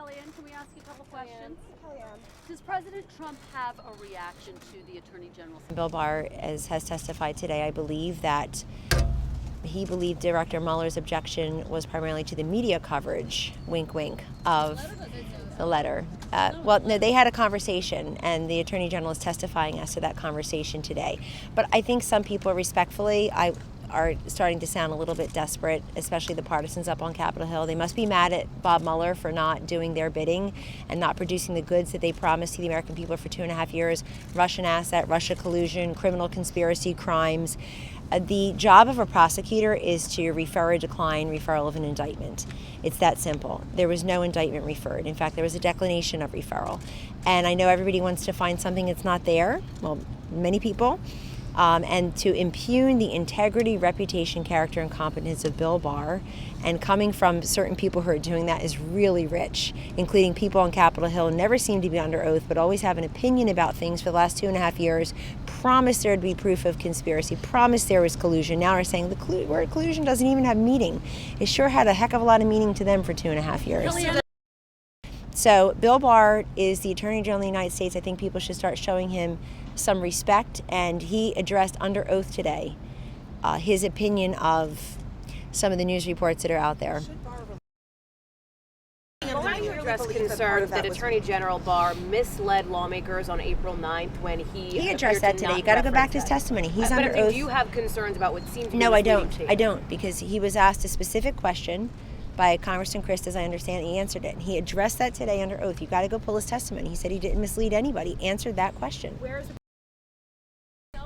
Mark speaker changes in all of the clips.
Speaker 1: Kellyanne, can we ask you a couple questions? Does President Trump have a reaction to the Attorney General?
Speaker 2: Bill Barr has testified today, I believe, that he believed Director Mueller's objection was primarily to the media coverage, wink wink, of the letter. Well, no, they had a conversation, and the Attorney General is testifying as to that conversation today. But I think some people, respectfully, are starting to sound a little bit desperate, especially the partisans up on Capitol Hill. They must be mad at Bob Mueller for not doing their bidding and not producing the goods that they promised to the American people for 2.5 years. Russian asset, Russia collusion, criminal conspiracy, crimes. The job of a prosecutor is to refer a decline, referral of an indictment. It's that simple. There was no indictment referred. In fact, there was a declination of referral. And I know everybody wants to find something that's not there, well, many people, and to impugn the integrity, reputation, character, and competence of Bill Barr, and coming from certain people who are doing that is really rich, including people on Capitol Hill who never seem to be under oath, but always have an opinion about things for the last 2.5 years, promised there would be proof of conspiracy, promised there was collusion. Now are saying the word collusion doesn't even have meaning. It sure had a heck of a lot of meaning to them for 2.5 years. So Bill Barr is the Attorney General of the United States. I think people should start showing him some respect, and he addressed under oath today his opinion of some of the news reports that are out there.
Speaker 3: How do you address concerns that Attorney General Barr misled lawmakers on April 9th when he
Speaker 2: addressed that today? You got to go back to his testimony. He's under oath.
Speaker 3: Do you have concerns about what seems to be
Speaker 2: No, I don't, because he was asked a specific question by Congressman Christ, as I understand it. He answered it. He addressed that today under oath. You got to go pull his testimony. He said he didn't mislead anybody. Answered that question.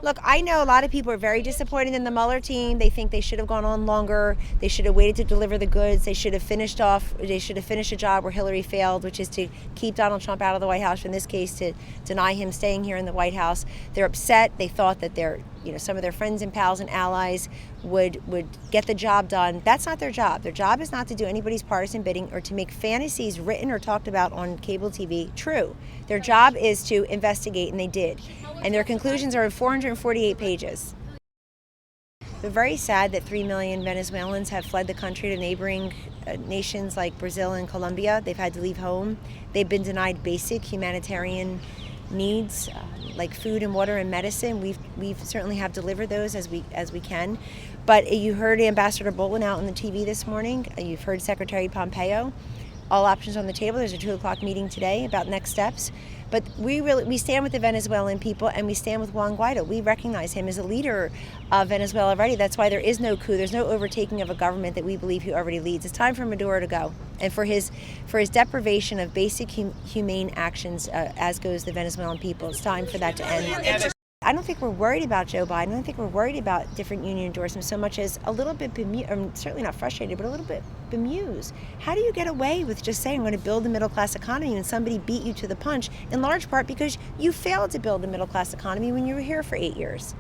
Speaker 2: Look, I know a lot of people are very disappointed in the Mueller team. They think they should have gone on longer. They should have waited to deliver the goods. They should have finished a job where Hillary failed, which is to keep Donald Trump out of the White House, in this case to deny him staying here in the White House. They're upset. They thought that some of their friends and pals and allies would get the job done. That's not their job. Their job is not to do anybody's partisan bidding or to make fantasies written or talked about on cable TV true. Their job is to investigate, and they did. And their conclusions are in 448 pages. We're very sad that 3 million Venezuelans have fled the country to neighboring nations like Brazil and Colombia. They've had to leave home. They've been denied basic humanitarian needs like food and water and medicine. We've certainly have delivered those as we can. But you heard Ambassador Bolton out on the TV this morning. You've heard Secretary Pompeo. All options on the table. There's a 2 o'clock meeting today about next steps. But we stand with the Venezuelan people, and we stand with Juan Guaido. We recognize him as a leader of Venezuela already. That's why there is no coup. There's no overtaking of a government that we believe he already leads. It's time for Maduro to go, and for his deprivation of basic humane actions, as goes the Venezuelan people. It's time for that to end. I don't think we're worried about Joe Biden. I don't think we're worried about different union endorsements so much as a little bit certainly not frustrated, but a little bit bemused. How do you get away with just saying I'm going to build a middle-class economy and somebody beat you to the punch, in large part because you failed to build a middle-class economy when you were here for 8 years?